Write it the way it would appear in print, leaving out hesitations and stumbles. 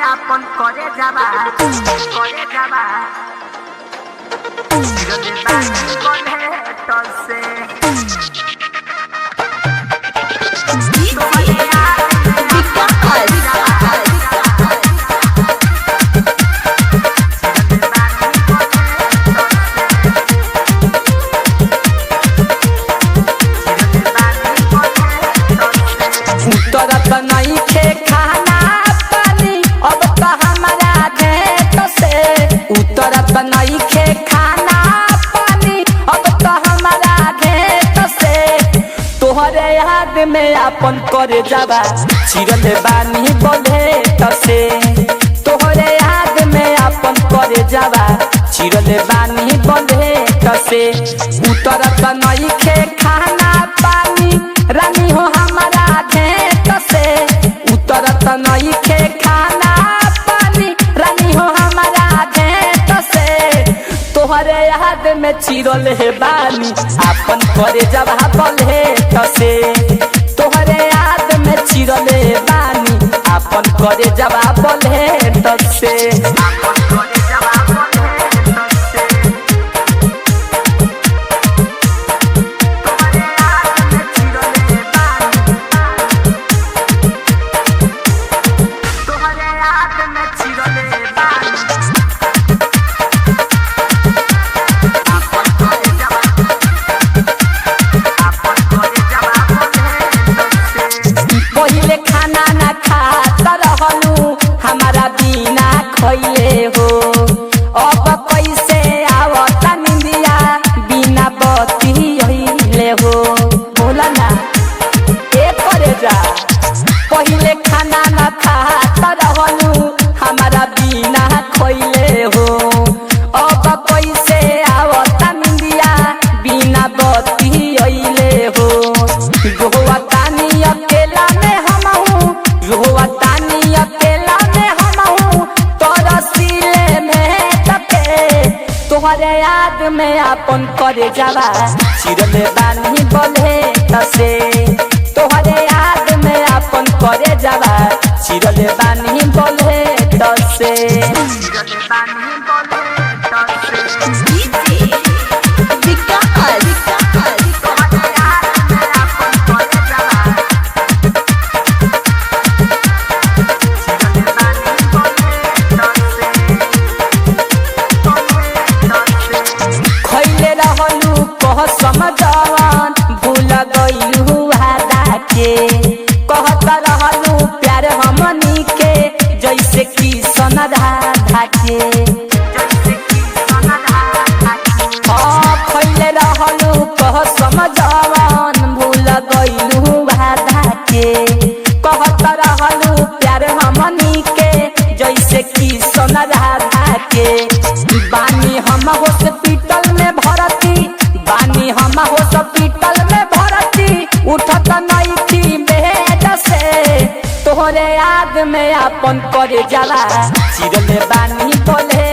अपन करे जाबा जदे बानी बोले तो से में अपन करे जाबा चिरले बानी बोले तसे तोहरे याद में अपन करे जाबा चिरले बानी बोले तसे उतरत नहीं खे खाना पानी रानी हो हमारा घेत से उतरत नहीं खे खाना पानी रानी हो हमारा घेत से तोहरे याद में चिरले बानी अपन करे जाबा बोले तसे तोहरे याद में चिरले बानी अपन करे जाबा बोले तसे खइले हो अब कैसे आवता निंदिया बिना बत्ती हिले हो बोला ना ए करे जा पहिले खाना ना खाता रहलू हमारा बिना खइले हो अब कैसे आवता निंदिया बिना बत्ती हिले हो रोवा तानी अकेला में हम हूँ रोवा तानी अकेला तोहरे याद में अपन करे जाबा चिरले बानी बोले तसे तोहरे याद में अपन करे जाबा चिरले बानी बोले तसे समझवन भूल गइलू वादा के कहत रहलू प्यार हमनी के जैसे कि सनधा के खइले रहलू कह समझवन भूल गइलू वादा के कहत रहलू प्यार हमनी के जैसे कि सनधा के बानी हम हॉस्पिटल में भर्ती बानी हम हॉस्पिटल में भर्ती उठत नहीं थी बेड से तोहरे याद में अपन करे जाला चिरले बानी बोले